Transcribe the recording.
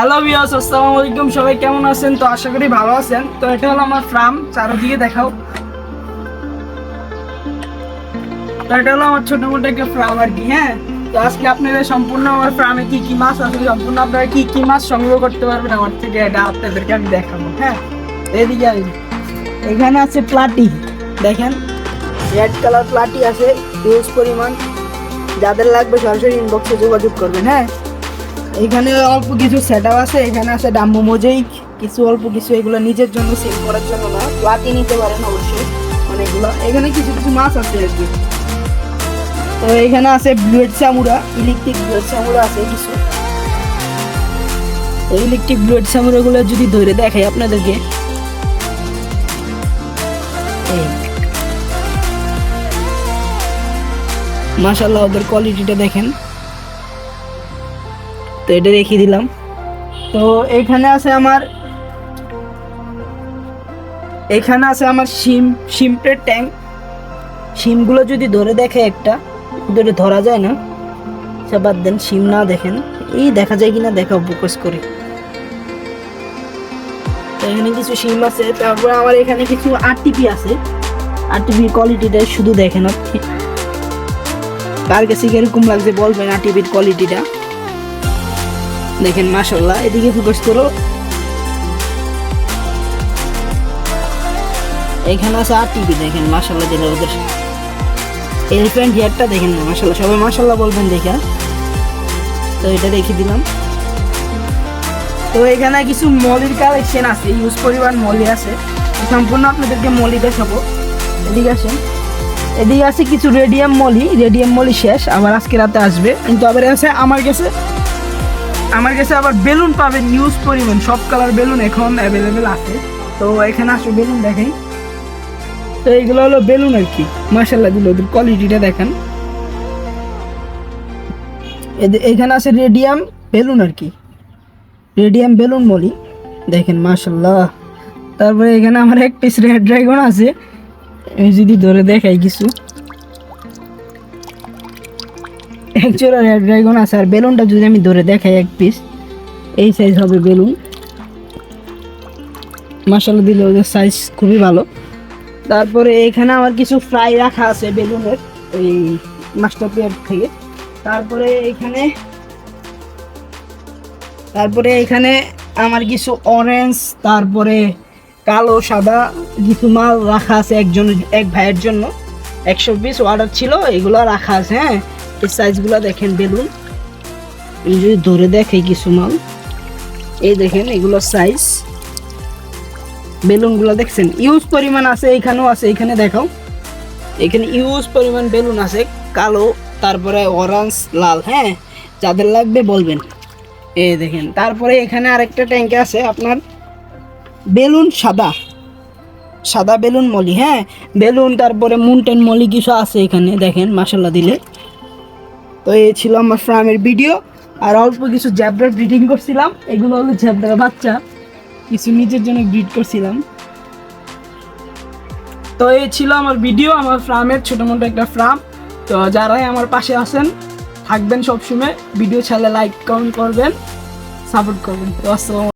Hello viewers, আসসালামু আলাইকুম। সবাই কেমন আছেন? তো আশা করি ভালো আছেন। তো এটা হলো আমার ফার্ম, চারদিকে দেখাও। তো এটা হলো আমার ছোট মোটো একটা ফার্ম আর কি। হ্যাঁ, তো আজকে আপনাদের সম্পূর্ণ আমার ফার্মে কি কি মাছ আছে, সম্পূর্ণ আপনারা কি কি মাছ সংগ্রহ করতে পারবেন আমার থেকে, এটা আপনাদেরকে আমি দেখাবো। হ্যাঁ, এদিকে আসুন। এখানে আছে প্লাটি, দেখেন রেড কালার প্লাটি আছে হিউজ পরিমাণ। যাদের লাগবে সরাসরি ইনবক্সে যোগাযোগ করবেন। হ্যাঁ, এখানে অল্প কিছু সেটআপ আছে, এখানে আছে ডাম্বো মোজাইক, কিছু অল্প কিছু, এগুলো নিজের জন্য সেল করার জন্য না, প্লাটি নিতে পারেন অবশ্যই অনেকগুলো। এখানে কিছু কিছু মাছ আছে আর কি। তো এখানে আছে ব্লুয়েড সামুরা, ইলেকট্রিক ব্লুয়েড সামুরা আছে কিছু। এই ইলেকট্রিক ব্লুয়েড সামুরা গুলো যদি ধরে দেখাই আপনাদেরকে, মাশাআল্লাহ ওদের কোয়ালিটিটা দেখেন। তো এটা রেখে দিলাম। তো এখানে আছে আমার শিম্পের ট্যাঙ্ক। শিমগুলো যদি ধরে দেখে, একটা ধরে ধরা যায় না, সে বাদ দেন, শিম না দেখেন, এই দেখা যায় কিনা দেখাও ফোকাস করে। তো এখানে কিছু শিম আছে। তারপর আমার এখানে কিছু আরটিপি আছে। আরটিপির কোয়ালিটিটা শুধু দেখেন আপনি, তার কাছে কিরকম লাগছে বলবেন। আরটিপির কোয়ালিটিটা দেখেন মাশাআল্লাহ। এদিকে ফোকাস করো। এখানে আছে আরটিপি, দেখেন মাশাআল্লাহ। যেটা ওদের এলিফ্যান্ট হেয়ারটা দেখেন না, মাশাআল্লাহ। সবাই মাশাআল্লাহ বলবেন দেখা। তো এটা রেখে দিলাম। তো এখানে কিছু মলির কালেকশন আছে, ইউজ পরিমাণ মলি আছে। সম্পূর্ণ আপনাদেরকে মলি দেখাবো। এদিকে আসেন। এদিকে আছে কিছু রেডিয়াম মলি শেষ, আবার আজকে রাতে আসবে। কিন্তু আবার আছে আমার কাছে আবার বেলুন পাবেন ইউজ পরিমাণ, সব কালার বেলুন এখন অ্যাভেলেবেল আছে। তো এখানে আসো, বেলুন দেখেন। তো এইগুলো হলো বেলুন আর কি, মাশাআল্লাহ দিল ওদের কোয়ালিটিটা দেখেন। এখানে আছে রেডিয়াম বেলুন আর কি, রেডিয়াম বেলুন মলি দেখেন মাশাআল্লাহ। তারপরে এখানে আমার এক পিস রেড ড্রাগন আছে, এই যদি ধরে দেখাই কিছু, একচুয়ালি রেড ড্রাগন আছে। আর বেলুনটা যদি আমি ধরে দেখাই এক পিস, এই সাইজ হবে বেলুন, মাশাআল্লাহ দিল ওদের সাইজ খুবই ভালো। তারপরে এখানে আমার কিছু ফ্রাই রাখা আছে বেলুনের, এই মাস্টার পেয়ার থেকে। তারপরে এখানে আমার কিছু অরেঞ্জ, তারপরে কালো সাদা কিছু মাল রাখা আছে এক ভাইয়ের জন্য। 100 পিস অর্ডার ছিল, এগুলো রাখা আছে। হ্যাঁ, এই সাইজগুলো দেখেন বেলুন, এই যদি ধরে দেখে কিছু মাল, এই দেখেন এগুলো সাইজ বেলুনগুলো দেখছেন, ইউজ পরিমাণ আছে। এখানেও আছে, এখানে দেখাও, এখানে ইউজ পরিমাণ বেলুন আছে, কালো, তারপরে অরেঞ্জ, লাল। হ্যাঁ, যাদের লাগবে বলবেন। এই দেখেন। তারপরে এখানে আরেকটা ট্যাঙ্কে আছে আপনার বেলুন, সাদা বেলুন মলি। হ্যাঁ, বেলুন, তারপরে মুনটেন মলি কিছু আছে এখানে দেখেন মাশাআল্লাহ দিলে। তো এই ছিল আমার ফার্মের ভিডিও। আর অল্প কিছু জ্যাবরা ব্রিডিং করছিলাম, এগুলো হলো জ্যাবরা বাচ্চা, কিছু নিজের জন্য ব্রিড করছিলাম। তো এই ছিল আমার ভিডিও, আমার ফার্মের ছোটো মোটো একটা ফার্ম। তো যারাই আমার পাশে আছেন থাকবেন সবসময়, ভিডিও ছাড়লে লাইক কমেন্ট করবেন, সাপোর্ট করবেন। তো আসসালামু আলাইকুম।